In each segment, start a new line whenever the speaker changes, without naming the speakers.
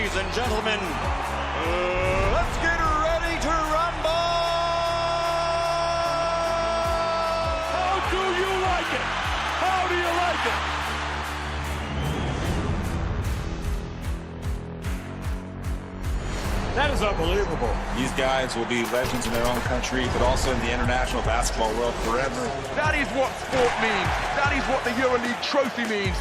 Ladies and gentlemen, let's get ready to rumble!
How do you like it? How do you like it?
That is unbelievable.
These guys will be legends in their own country, but also in the international basketball world forever.
That is what sport means. That is what the EuroLeague trophy means.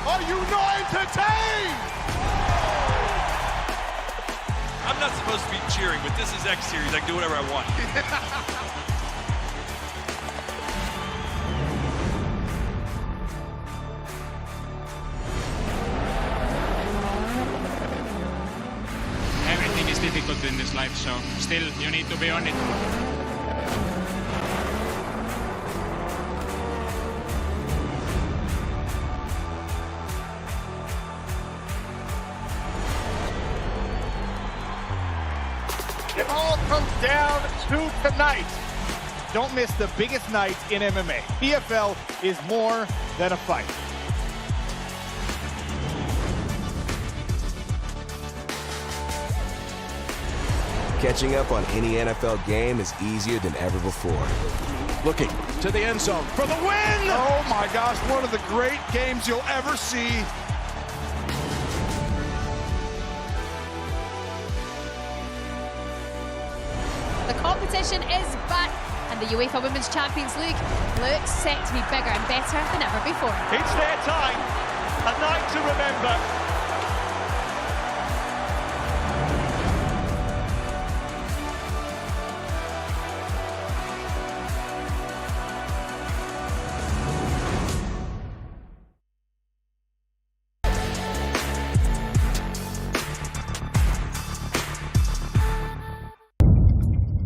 Are you not entertained?
I'm not supposed to be cheering, but this is X Series. I can do whatever I want.
Everything is difficult in this life, so still you need to be on it.
It all comes down to tonight. Don't miss the biggest night in MMA. PFL is more than a fight.
Catching up on any NFL game is easier than ever before.
Looking to the end zone for the win!
Oh my gosh, one of the great games you'll ever see.
The competition is back, and the UEFA Women's Champions League looks set to be bigger and better than ever before.
It's their time, a night to remember.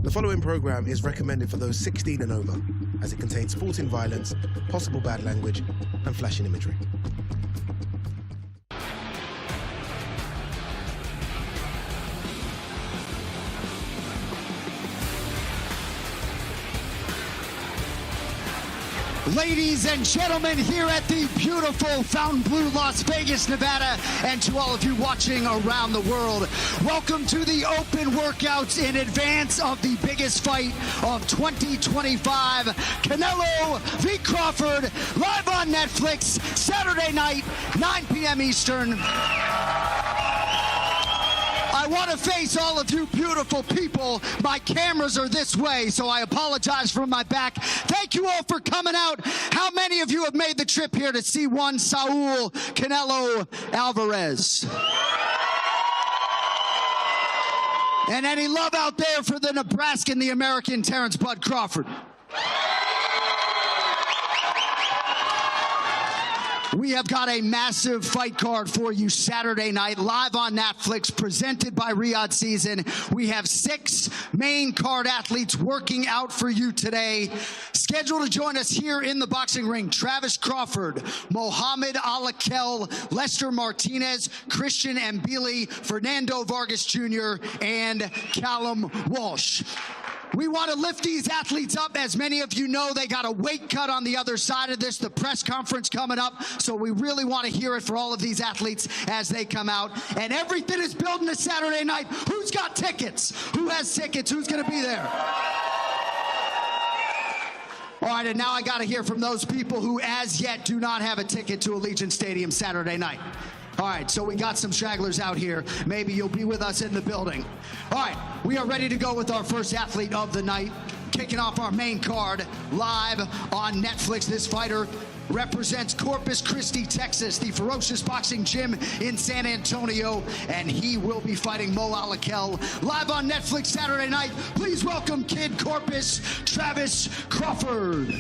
The following program is recommended for those 16 and over, as it contains sporting violence, possible bad language, and flashing imagery.
Ladies and gentlemen, here at the beautiful Fontainebleau, Las Vegas, Nevada, and to all of you watching around the world, welcome to the open workouts in advance of the biggest fight of 2025, Canelo v. Crawford, live on Netflix, Saturday night, 9 p.m. Eastern. I want to face all of you beautiful people. My cameras are this way, so I apologize for my back. Thank you all for coming out. How many of you have made the trip here to see one Saul Canelo Alvarez? And any love out there for the Nebraskan, the American Terence Bud Crawford? We have got a massive fight card for you Saturday night, live on Netflix, presented by Riyadh DAZN. We have 6 main card athletes working out for you today. Scheduled to join us here in the boxing ring, Travis Crawford, Mohamed Alakel, Lester Martinez, Christian Mbili, Fernando Vargas Jr., and Callum Walsh. We want to lift these athletes up. As many of you know, they got a weight cut on the other side of this, the press conference coming up. So we really want to hear it for all of these athletes as they come out. And everything is building to Saturday night. Who's got tickets? Who has tickets? Who's going to be there? All right, and now I got to hear from those people who as yet do not have a ticket to Allegiant Stadium Saturday night. All right, so we got some stragglers out here. Maybe you'll be with us in the building. All right, we are ready to go with our first athlete of the night. Kicking off our main card live on Netflix. This fighter represents Corpus Christi, Texas, the Ferocious Boxing Gym in San Antonio, and he will be fighting Mo Alakel live on Netflix Saturday night. Please welcome Kid Corpus, Travis Crawford.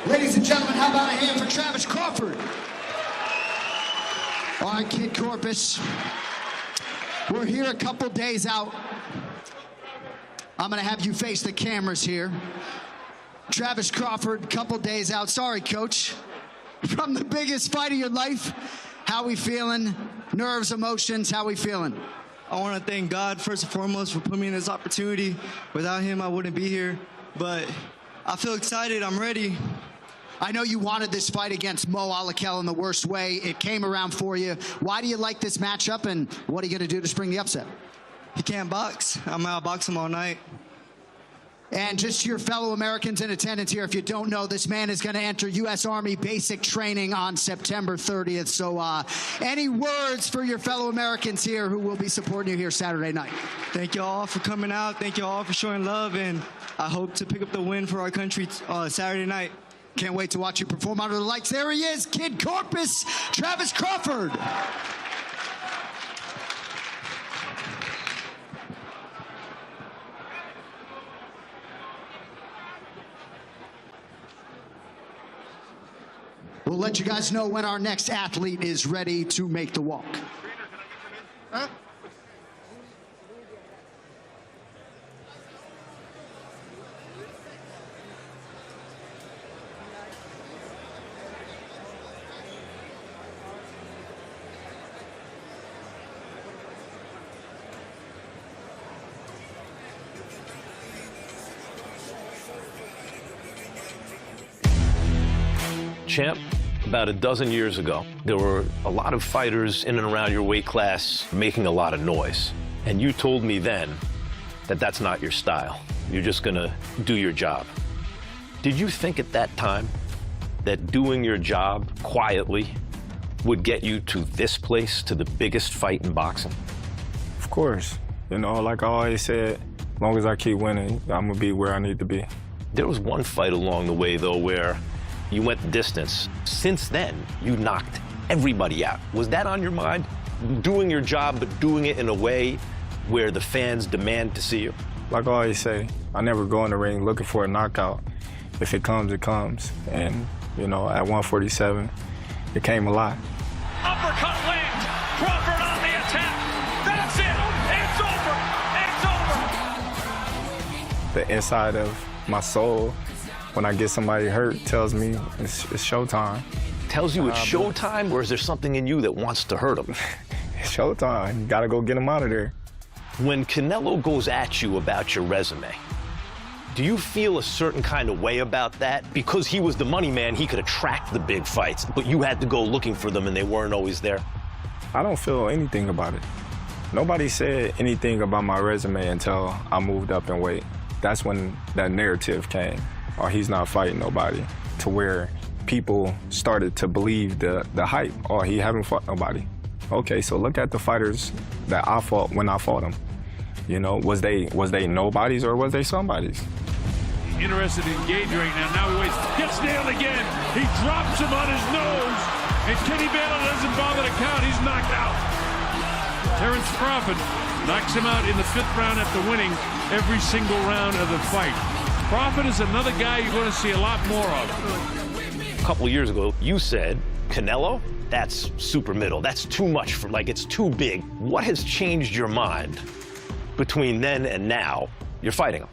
Ladies and gentlemen, how about a hand for Travis Crawford? All right, Kid Corpus. We're here a couple days out. I'm going to have you face the cameras here. Travis Crawford, couple days out. Sorry, Coach. From the biggest fight of your life. How we feeling? Nerves, emotions, how we feeling?
I want to thank God, first and foremost, for putting me in this opportunity. Without him, I wouldn't be here. But I feel excited. I'm ready.
I know you wanted this fight against Mo Alakel in the worst way. It came around for you. Why do you like this matchup, and what are you going to do to spring the upset?
He can't box. I'm going to outbox him all night.
And just your fellow Americans in attendance here, if you don't know, this man is going to enter U.S. Army basic training on September 30th. So any words for your fellow Americans here who will be supporting you here Saturday night?
Thank you all for coming out. Thank you all for showing love. And I hope to pick up the win for our country Saturday night.
Can't wait to watch you perform under the lights. There he is, Kid Corpus, Travis Crawford. We'll let you guys know when our next athlete is ready to make the walk. Huh?
Champ, about a dozen years ago, there were a lot of fighters in and around your weight class making a lot of noise. And you told me then that that's not your style. You're just gonna do your job. Did you think at that time that doing your job quietly would get you to this place, to the biggest fight in boxing?
Of course. You know, like I always said, as long as I keep winning, I'm gonna be where I need to be.
There was one fight along the way, though, where you went the distance. Since then, you knocked everybody out. Was that on your mind? Doing your job, but doing it in a way where the fans demand to see you?
Like I always say, I never go in the ring looking for a knockout. If it comes, it comes. And, you know, at 147, it came a lot.
Uppercut lands. Crawford on the attack. That's it. It's over. It's over.
The inside of my soul, when I get somebody hurt, tells me it's showtime.
Tells you it's showtime, or is there something in you that wants to hurt him?
It's showtime. You gotta go get him out of there.
When Canelo goes at you about your resume, do you feel a certain kind of way about that? Because he was the money man, he could attract the big fights, but you had to go looking for them and they weren't always there.
I don't feel anything about it. Nobody said anything about my resume until I moved up in weight. That's when that narrative came. Or he's not fighting nobody, to where people started to believe the hype, or he haven't fought nobody. Okay, so look at the fighters that I fought when I fought them. You know, was they nobodies or was they somebodies?
Interested in Gage right now. Now he waits, gets nailed again. He drops him on his nose, and Kenny Baylor doesn't bother to count. He's knocked out. Terence Crawford knocks him out in the 5th round after winning every single round of the fight. Crawford is another guy you're going to see a lot more of.
A couple of years ago, you said, Canelo, that's super middle. That's too much for, like, it's too big. What has changed your mind between then and now you're fighting him?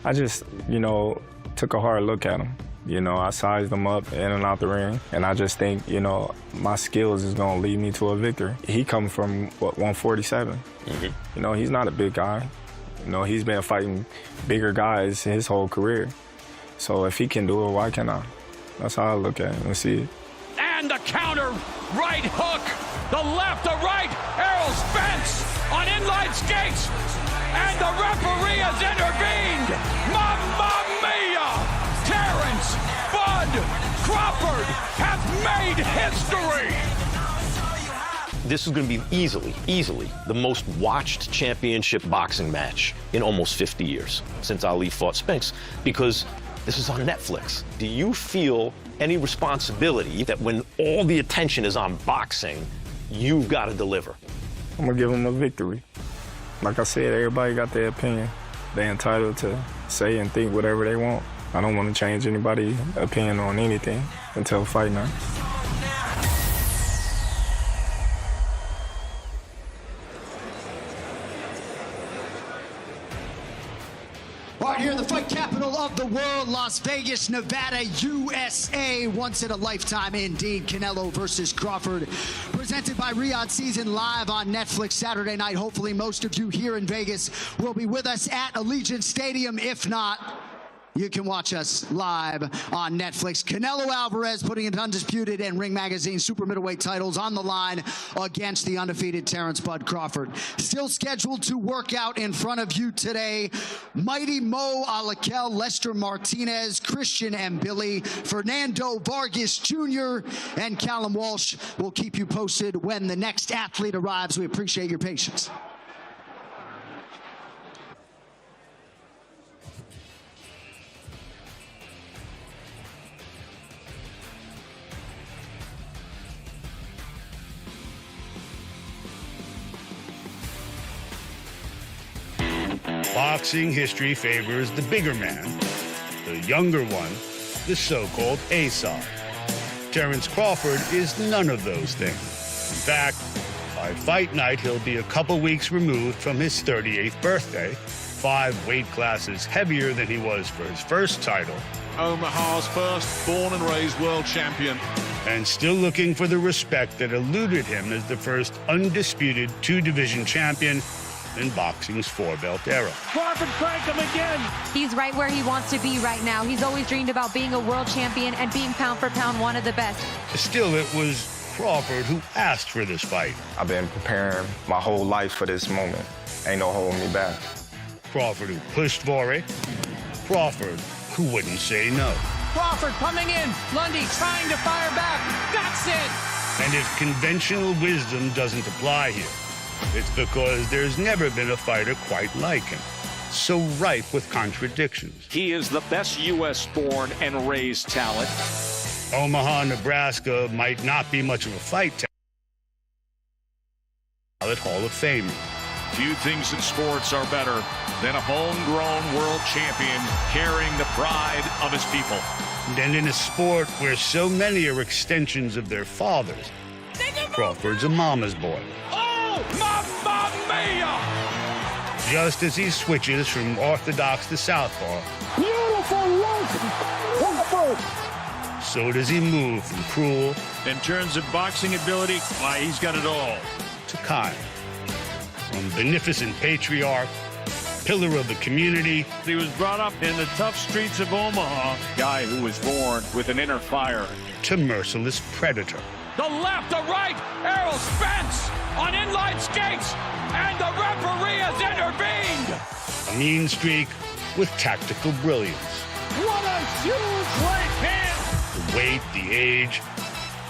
I just, you know, took a hard look at him. You know, I sized him up in and out the ring, and I just think, you know, my skills is going to lead me to a victory. He comes from, what, 147? Mm-hmm. You know, he's not a big guy. You know, he's been fighting bigger guys his whole career. So if he can do it, why can't I? That's how I look at it and see it.
And the counter, right hook, the left, the right, Errol Spence on inline skates, and the referee has intervened. Mamma mia! Terence Bud Crawford has made history.
This is going to be easily the most watched championship boxing match in almost 50 years since Ali fought Spinks, because this is on Netflix. Do you feel any responsibility that when all the attention is on boxing, you've got to deliver?
I'm going to give him a victory. Like I said, everybody got their opinion. They're entitled to say and think whatever they want. I don't want to change anybody's opinion on anything until fight night.
Right here in the fight capital of the world, Las Vegas, Nevada, USA. Once in a lifetime indeed. Canelo versus Crawford. Presented by Riyadh DAZN, live on Netflix Saturday night. Hopefully most of you here in Vegas will be with us at Allegiant Stadium. If not, you can watch us live on Netflix. Canelo Alvarez putting it undisputed and Ring Magazine super middleweight titles on the line against the undefeated Terence "Bud" Crawford. Still scheduled to work out in front of you today, Mighty Mo Alakel, Lester Martinez, Christian and Billy, Fernando Vargas Jr., and Callum Walsh. Will keep you posted when the next athlete arrives. We appreciate your patience.
Boxing history favors the bigger man, the younger one, the so-called A-side. Terence Crawford is none of those things. In fact, by fight night, he'll be a couple weeks removed from his 38th birthday, 5 weight classes heavier than he was for his first title.
Omaha's first born and raised world champion.
And still looking for the respect that eluded him as the first undisputed 2-division champion in boxing's 4-belt era.
Crawford cranked him again. He's right where he wants to be right now. He's always dreamed about being a world champion and being pound for pound one of the best.
Still, it was Crawford who asked for this fight.
I've been preparing my whole life for this moment. Ain't no holding me back.
Crawford who pushed for it. Crawford who wouldn't say no.
Crawford coming in. Lundy trying to fire back. That's it.
And if conventional wisdom doesn't apply here, it's because there's never been a fighter quite like him. So rife with contradictions.
He is the best U.S.-born and raised talent.
Omaha, Nebraska might not be much of a fight talent Hall of Famer.
Few things in sports are better than a homegrown world champion carrying the pride of his people.
And in a sport where so many are extensions of their fathers, Crawford's a mama's boy.
Mamma mia!
Just as he switches from orthodox to southpaw, so does he move from cruel,
in terms of boxing ability, why, he's got it all,
to kind. From beneficent patriarch, pillar of the community.
He was brought up in the tough streets of Omaha.
Guy who was born with an inner fire.
To merciless predator.
The left, the right, Errol Spence on inline skates, and the referee has intervened.
A mean streak with tactical brilliance.
What a huge right hand!
The weight, the age,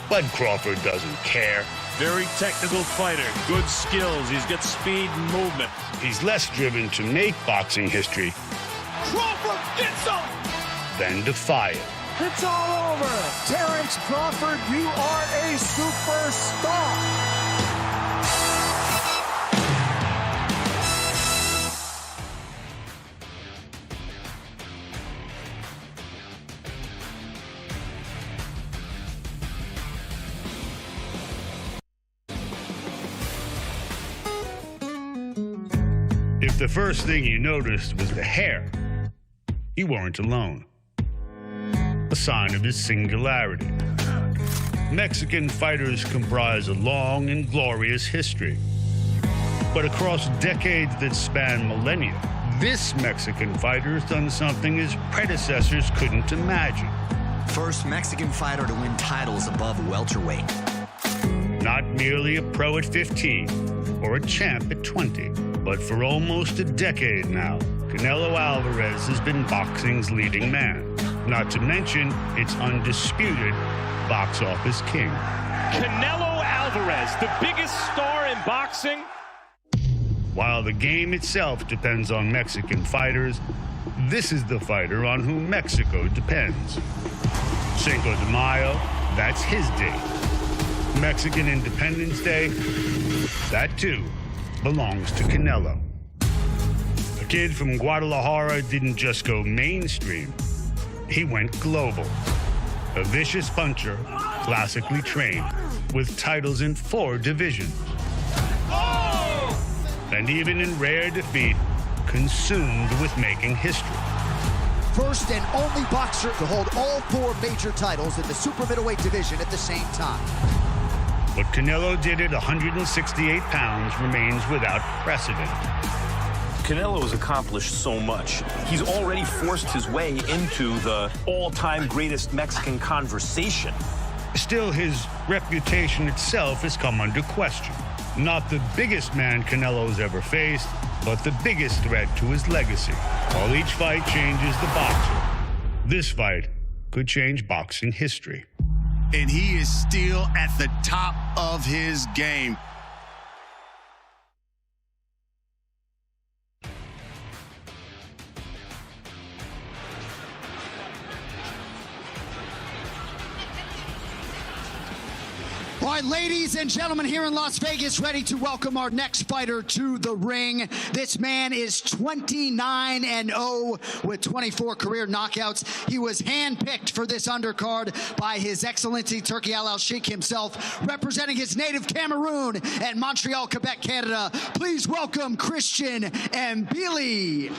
Bud Crawford doesn't care.
Very technical fighter, good skills, he's got speed and movement.
He's less driven to make boxing history
Crawford gets him!
than defy it.
It's all over. Terence Crawford, you are a superstar.
If the first thing you noticed was the hair, you weren't alone. A sign of his singularity. Mexican fighters comprise a long and glorious history. But across decades that span millennia, this Mexican fighter has done something his predecessors couldn't imagine.
First Mexican fighter to win titles above welterweight.
Not merely a pro at 15 or a champ at 20, but for almost a decade now, Canelo Alvarez has been boxing's leading man. Not to mention its undisputed box office king.
Canelo Alvarez, the biggest star in boxing.
While the game itself depends on Mexican fighters, this is the fighter on whom Mexico depends. Cinco de Mayo, that's his day. Mexican Independence Day, that too belongs to Canelo. A kid from Guadalajara didn't just go mainstream. he went global. A vicious puncher, classically trained, with titles in 4 divisions. And even in rare defeat, consumed with making history.
First and only boxer to hold all 4 major titles in the super middleweight division at the same time.
What Canelo did at 168 pounds remains without precedent.
Canelo has accomplished so much. He's already forced his way into the all-time greatest Mexican conversation.
Still, his reputation itself has come under question. Not the biggest man Canelo's ever faced, but the biggest threat to his legacy. While each fight changes the boxer, this fight could change boxing history.
And he is still at the top of his game.
All right, ladies and gentlemen, here in Las Vegas, ready to welcome our next fighter to the ring. This man is 29-0 with 24 career knockouts. He was handpicked for this undercard by His Excellency Turki Al-Sheikh himself, representing his native Cameroon at Montreal, Quebec, Canada. Please welcome Christian Mbili.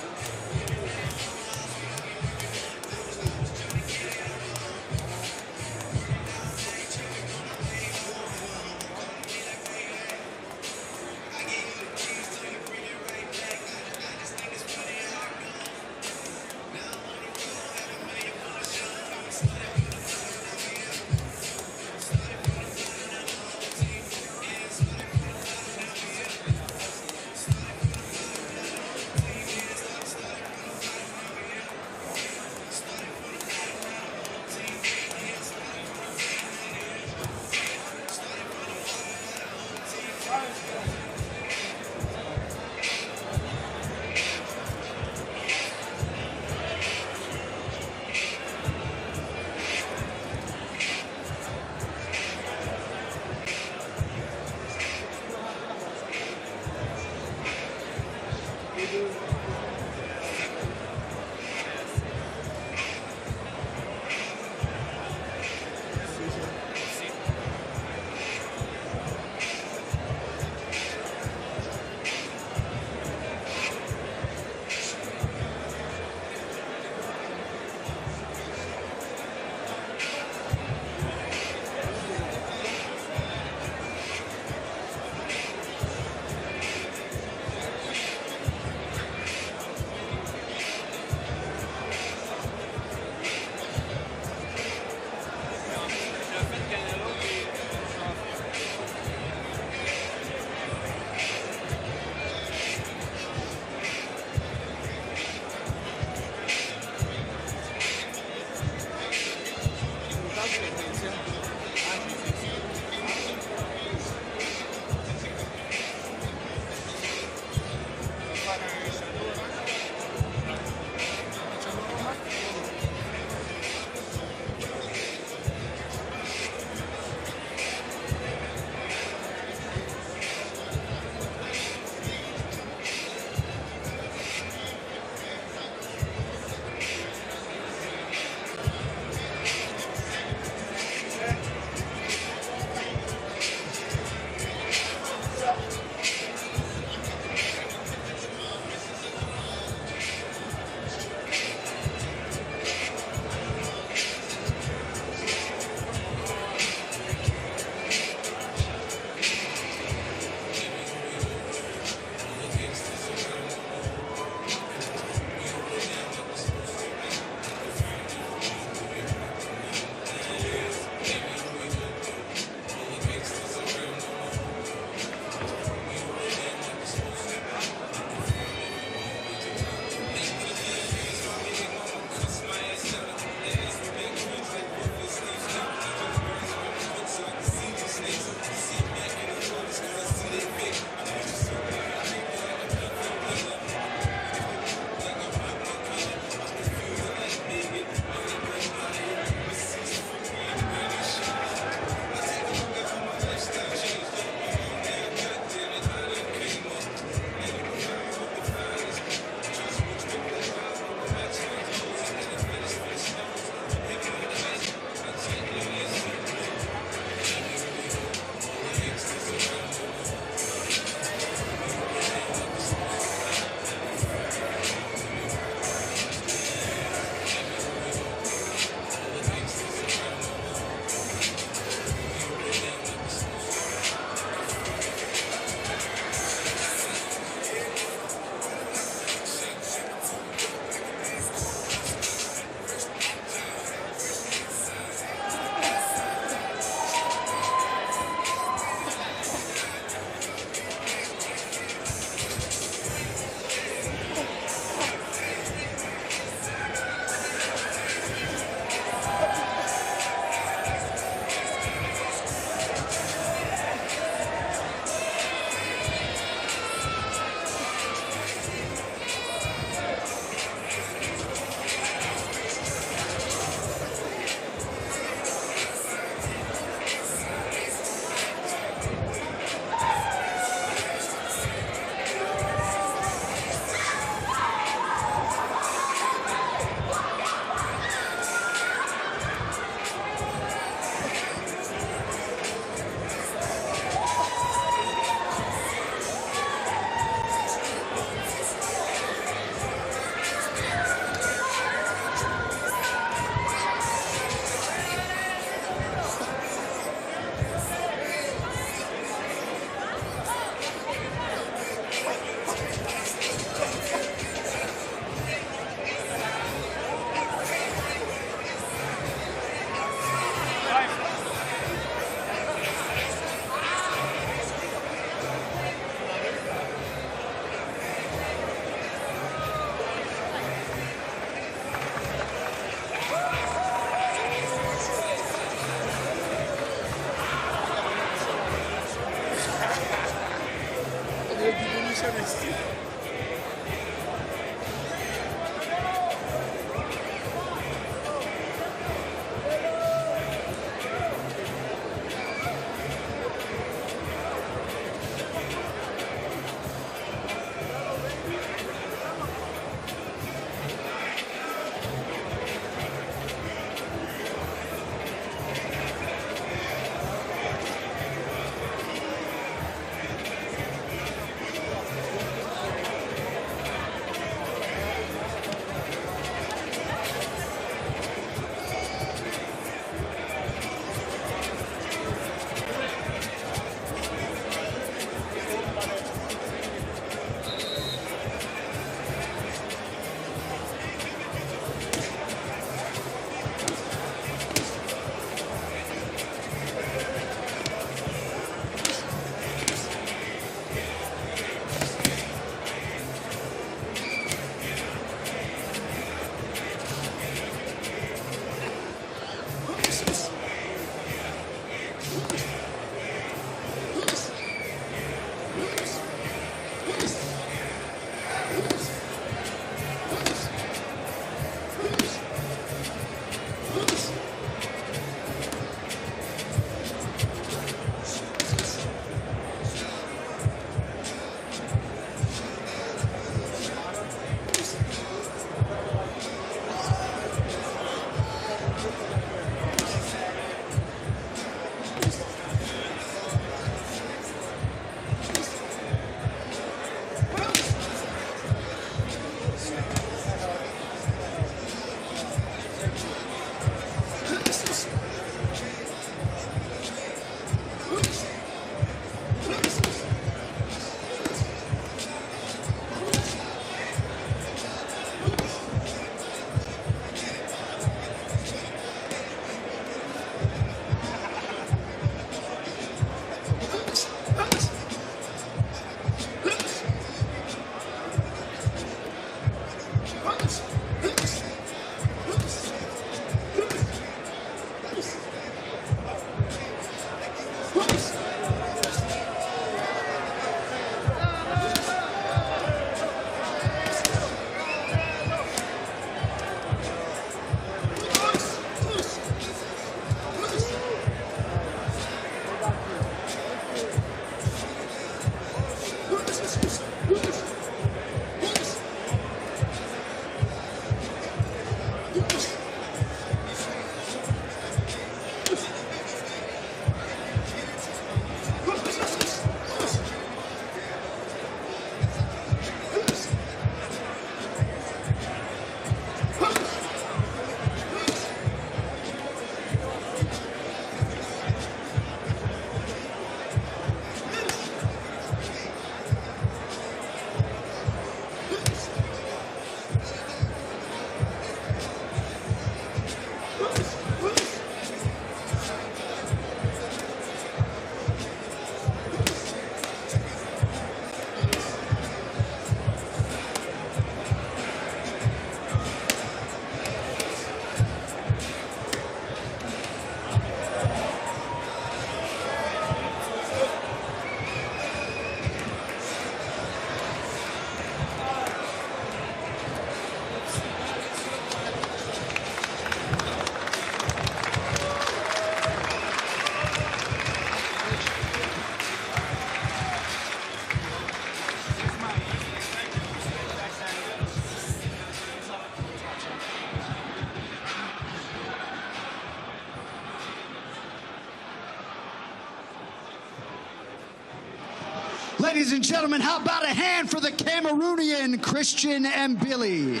Ladies and gentlemen, how about a hand for the Cameroonian Christian Mbili?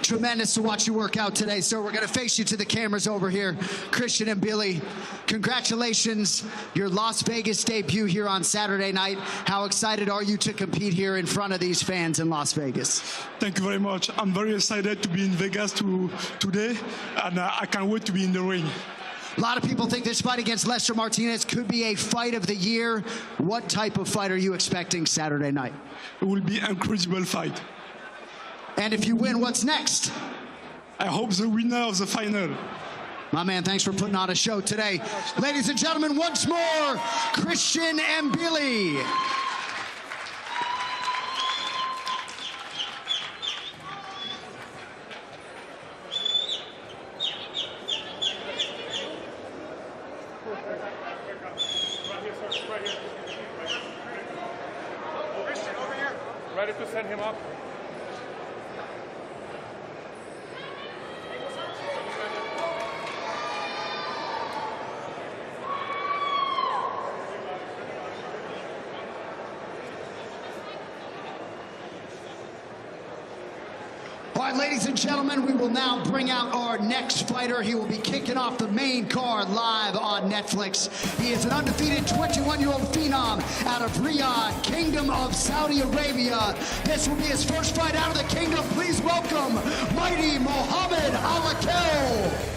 Tremendous to watch you work out today, sir. We're going to face you to the cameras over here. Christian Mbili, congratulations. Your Las Vegas debut here on Saturday night. How excited are you to compete here in front of these fans in Las Vegas?
Thank you very much. I'm very excited to be in Vegas today, and I can't wait to be in the ring.
A lot of people think this fight against Lester Martinez could be a fight of the year. What type of fight are you expecting Saturday night?
It will be an incredible fight.
And if you win, what's next?
I hope the winner of the final.
My man, thanks for putting on a show today. Ladies and gentlemen, once more, Christian Mbili.
Ready to send him up?
All right, ladies and gentlemen, we will now bring out our next fighter. He will be kicking off the main card live on Netflix. He is an undefeated 21-year-old phenom out of Riyadh, Kingdom of Saudi Arabia. This will be his first fight out of the kingdom. Please welcome mighty Mohammed Alakel.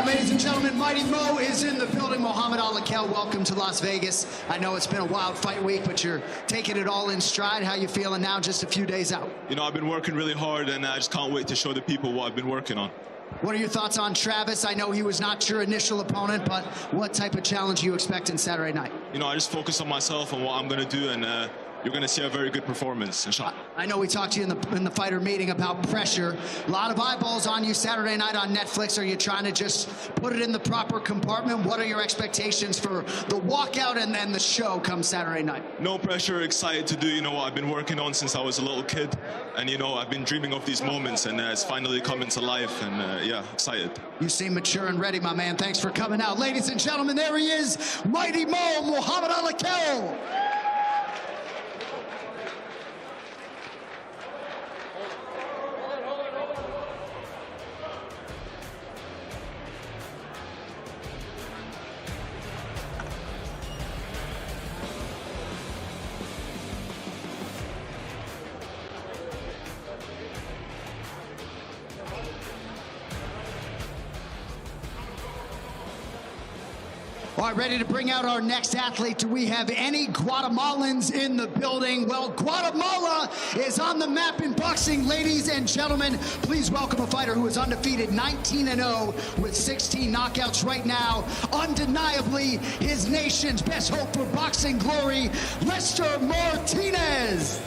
Ladies and gentlemen, Mighty Mo is in the building. Mohammed Alakel, welcome to Las Vegas. I know it's been a wild fight week, but you're taking it all in stride. How you feeling now, just a few days out?
You know, I've been working really hard, and I just can't wait to show the people what I've been working on.
What are your thoughts on Travis? I know he was not your initial opponent, but what type of challenge are you expecting Saturday night?
You know, I just focus on myself and what I'm going to do, and you're going to see a very good performance.
I know we talked to you in the fighter meeting about pressure. A lot of eyeballs on you Saturday night on Netflix. Are you trying to just put it in the proper compartment? What are your expectations for the walkout and then the show come Saturday night?
No pressure, excited to do, you know, what I've been working on since I was a little kid. And, you know, I've been dreaming of these moments, and it's finally coming to life. And, yeah, excited.
You seem mature and ready, my man. Thanks for coming out. Ladies and gentlemen, there he is, Mighty Mo, Mohammed Alakel. All right, ready to bring out our next athlete. Do we have any Guatemalans in the building? Well, Guatemala is on the map in boxing, ladies and gentlemen. Please welcome a fighter who is undefeated, 19-0 with 16 knockouts right now. Undeniably, his nation's best hope for boxing glory, Lester Martinez.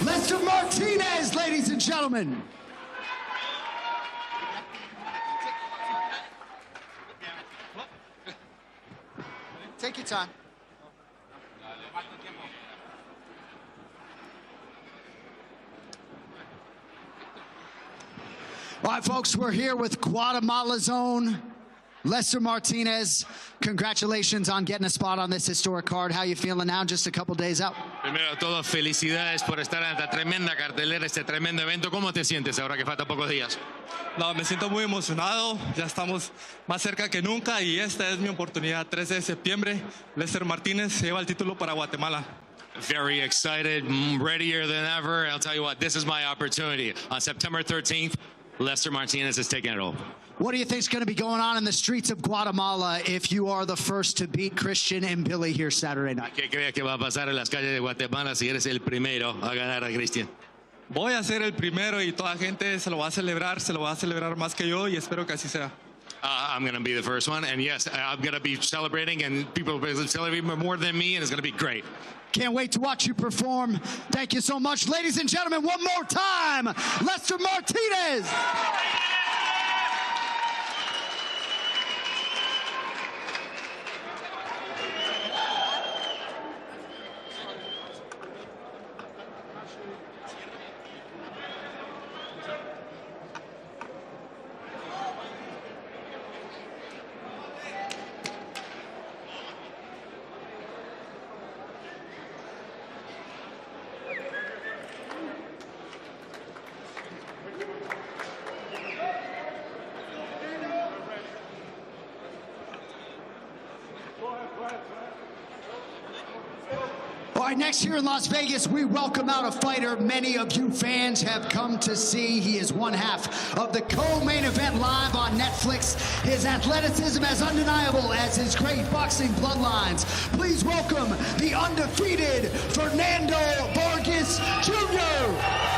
Lester Martinez, ladies and gentlemen.
Take your time.
All right, folks, we're here with Guatemala's own Lester Martinez. Congratulations on getting a spot on this historic card. How you feeling now, just a couple days out?
Primero de todo, felicidades por estar en esta tremenda cartelera, este tremendo evento. ¿Cómo te sientes ahora que faltan pocos días?
No, me siento muy emocionado. Ya estamos más cerca que nunca y esta es mi oportunidad. 13 de septiembre, Lester Martinez se lleva el título para Guatemala.
Very excited, readier than ever. I'll tell you what, this is my opportunity. On September 13th, Lester Martinez is taking it all.
What do you think is going to be going on in the streets of Guatemala if you are the first to beat Christian and Billy here Saturday night?
¿Qué crees que va a pasar en las calles de Guatemala si eres el primero a ganar a Christian?
Voy a ser el primero y toda la gente se lo va a celebrar más que yo y espero que así sea.
I'm going to be the first one, and yes, I'm going to be celebrating, and people will be celebrating more than me, and it's going to be great.
Can't wait to watch you perform. Thank you so much. Ladies and gentlemen, one more time, Lester Martinez. All right, next here in Las Vegas, we welcome out a fighter many of you fans have come to see. He is one half of the co-main event live on Netflix. His athleticism as undeniable as his great boxing bloodlines. Please welcome the undefeated Fernando Vargas Jr.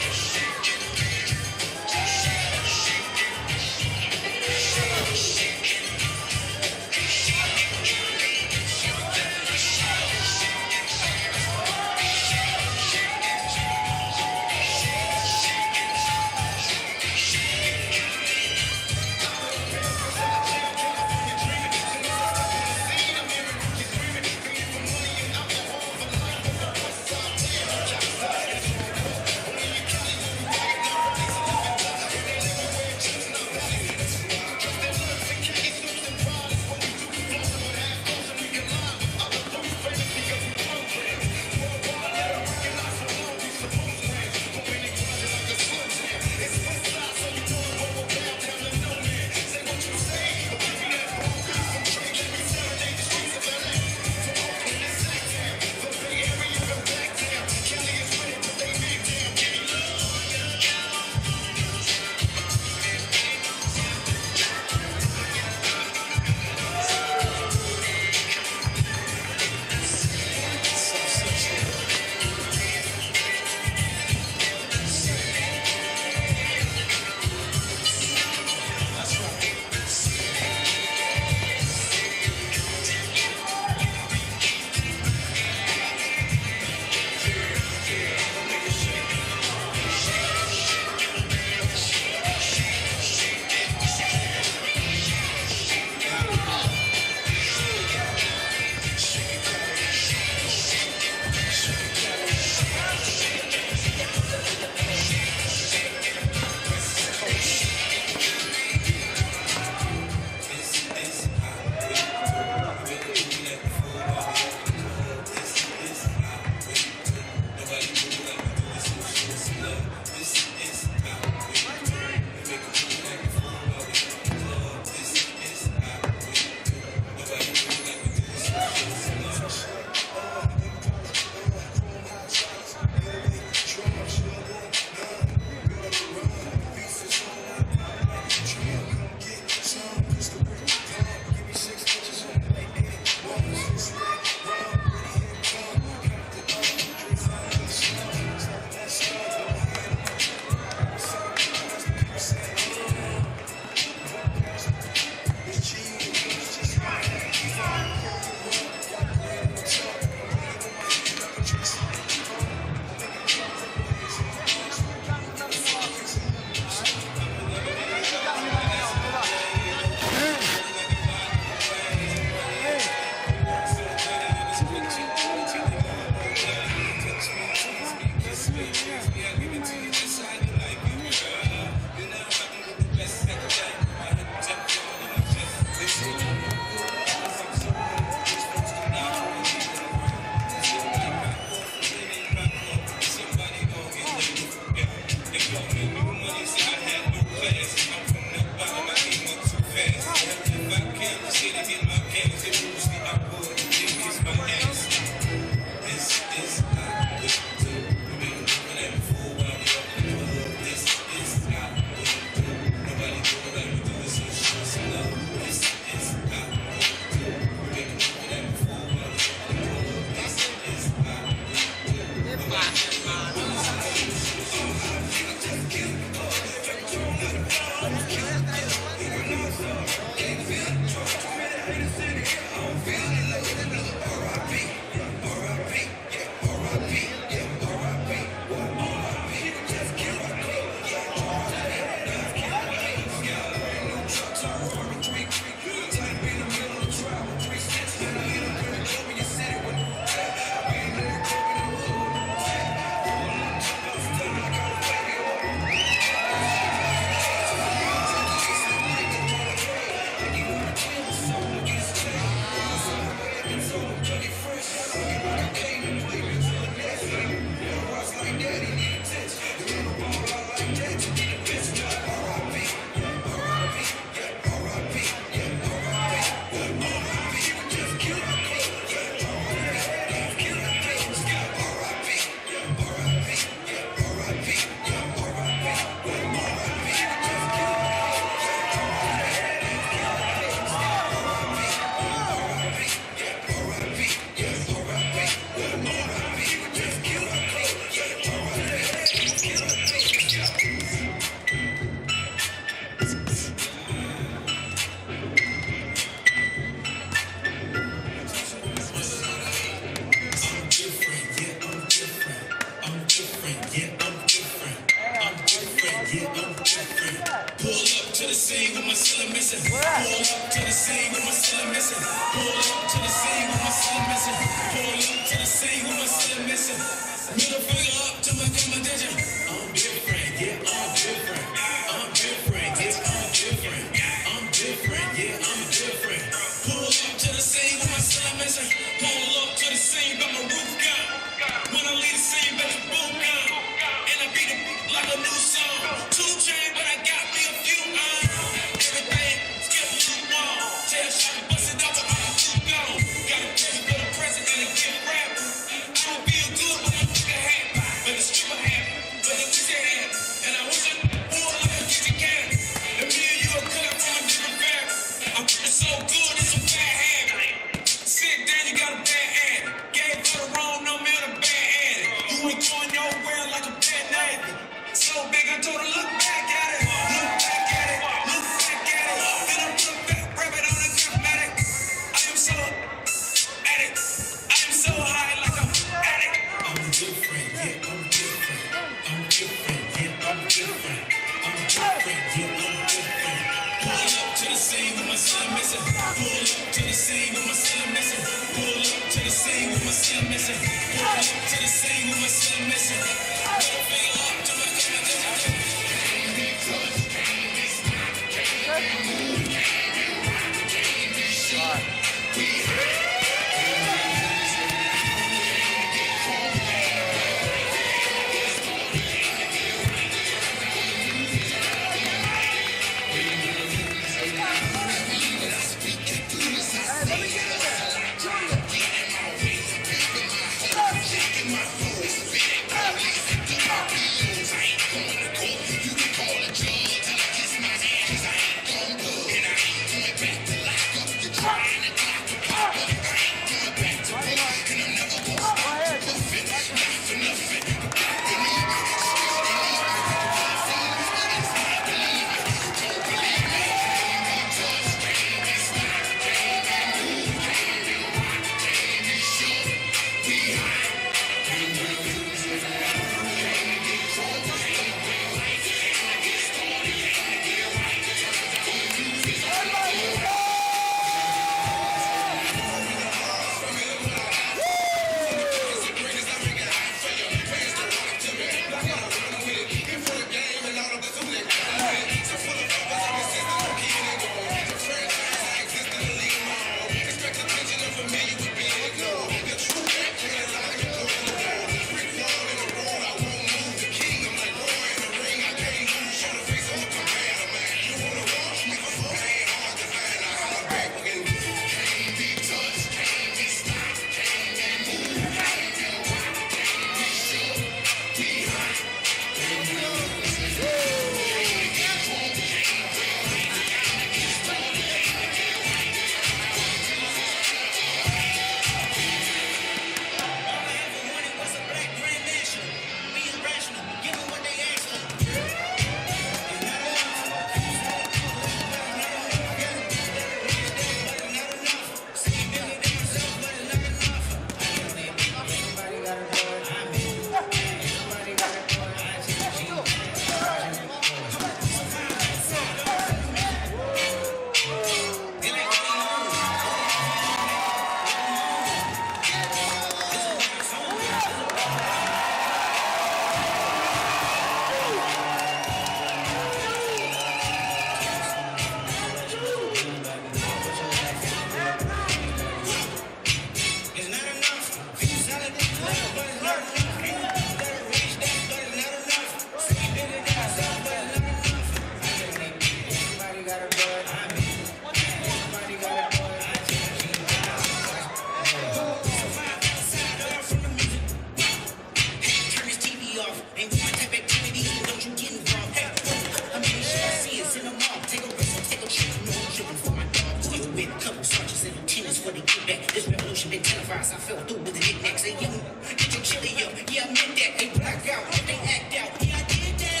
flesh, they televised. I fell through with the knickknacks. They young, get your chili up. Yeah, I meant that. They black out, they act out. Yeah, I did that.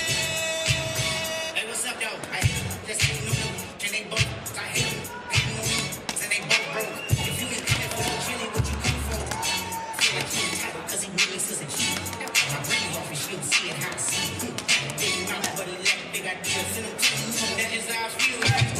Hey, what's up, though? I hate them. Let's hate no more. Can they both? I hate them. Hate no more. So they both broke. If you ain't coming for no chili, what you come for? Feel like he entitled, cause he really doesn't cheat. My brain off and she'll see it how I see it. Big mouth, but he left big ideas in him too. That is how I feel.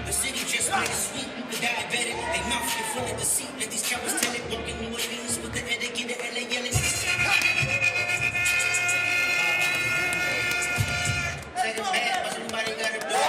The city just made it sweet, the diabetic. They mouth get full of deceit. Let these cowards tell it. Walking New Orleans with the etiquette, the LA yelling. Say it's bad, but somebody gotta do it.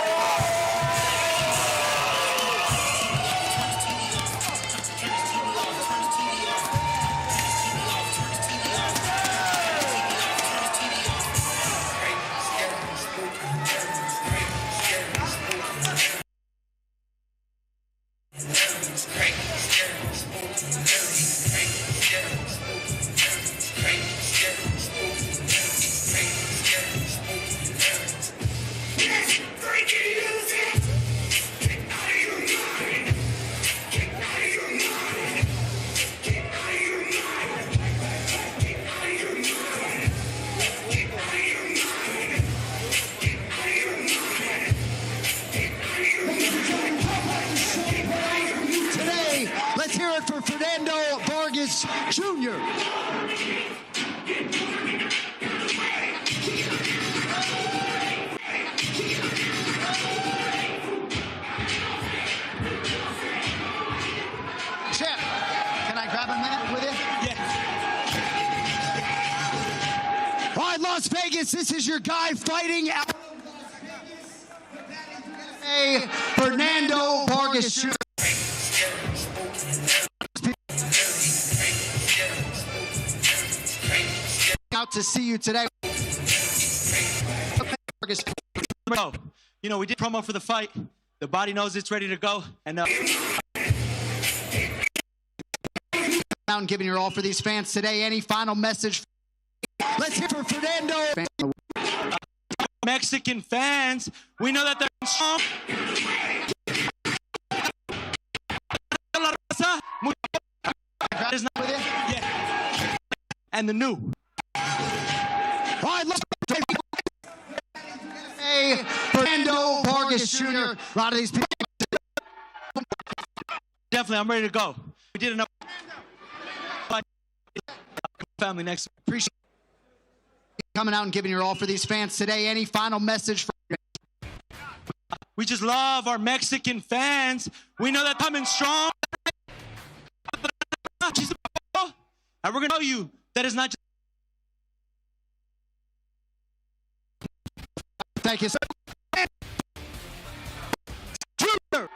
Jr. Champ, can I grab a minute with you? Yeah. All right, Las Vegas, this is your guy fighting out of Las Vegas. Fernando Vargas Jr. Out to see you today.
You know, we did promo for the fight. The body knows it's ready to go. And
giving your all for these fans today. Any final message? Let's hear for Fernando.
Mexican fans, we know that they're strong. Yeah. And the new.
All right, let's Fernando Vargas Jr. A lot of these people.
Definitely, I'm ready to go. We did enough. Family next. Appreciate
coming out and giving your all for these fans today. Any final message for?
We just love our Mexican fans. We know that coming strong. And we're gonna tell you that it's not just.
Thank you, sir. Junior.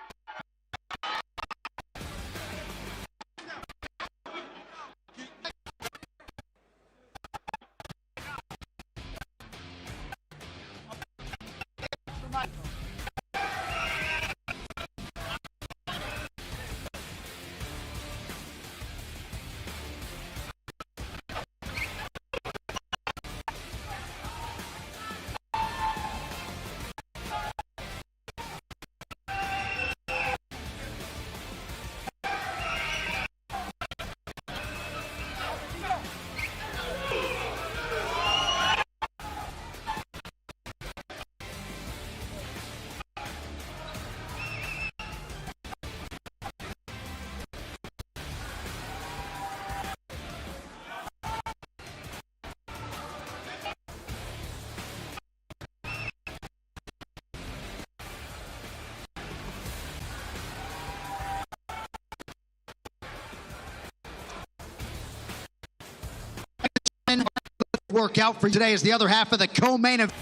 work out for you today is the other half of the co-main event.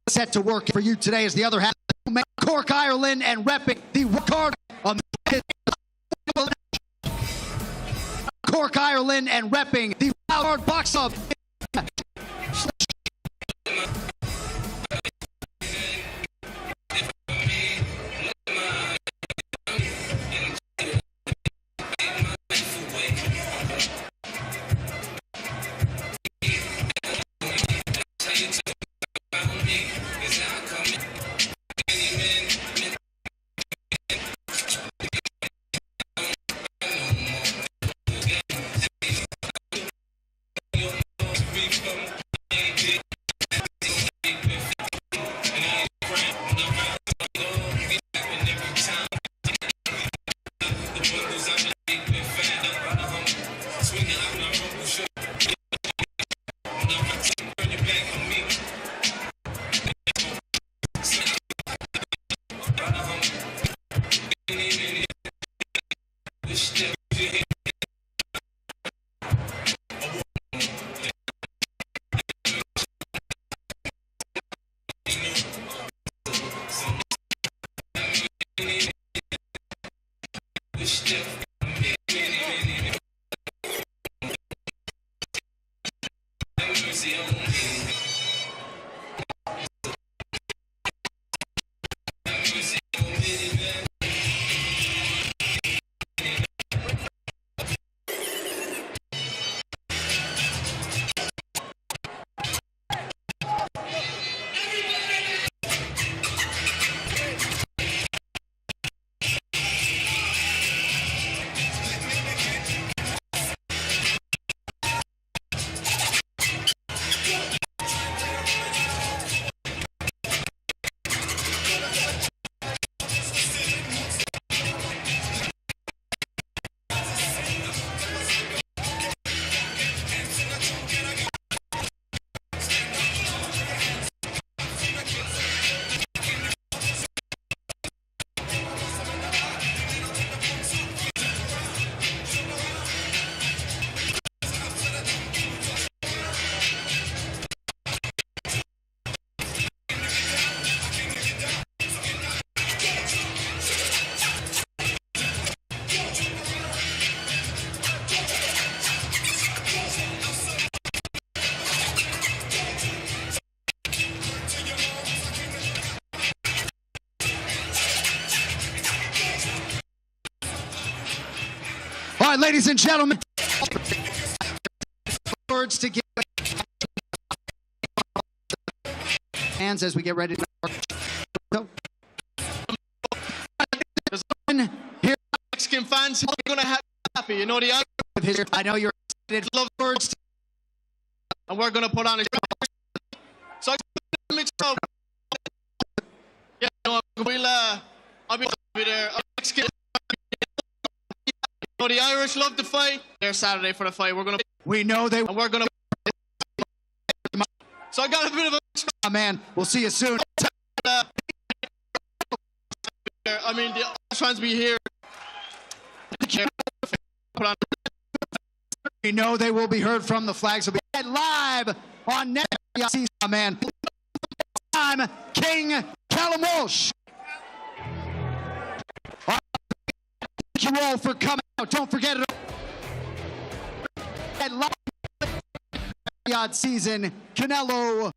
Set to work for you today is the other half of the Cork, Ireland, and repping the card on Cork, Ireland, and repping the wild card box up. All right, ladies and gentlemen, words to give hands as we get ready to here.
Mexican fans, you're gonna have happy. You know the other.
I know you're excited.
Love words, and we're gonna put on a. So yeah, no, I'll be there. Mexican. You know, the Irish love to fight. They're Saturday for the fight.
We know they.
And we're gonna. So I got a bit of a.
Man, we'll see you soon.
I mean, the fans be here.
We know they will be heard from. The flags will be live on next. Man, I'm King Callum Walsh. Thank you all for coming out. Don't forget it. At live Riyadh season, Canelo.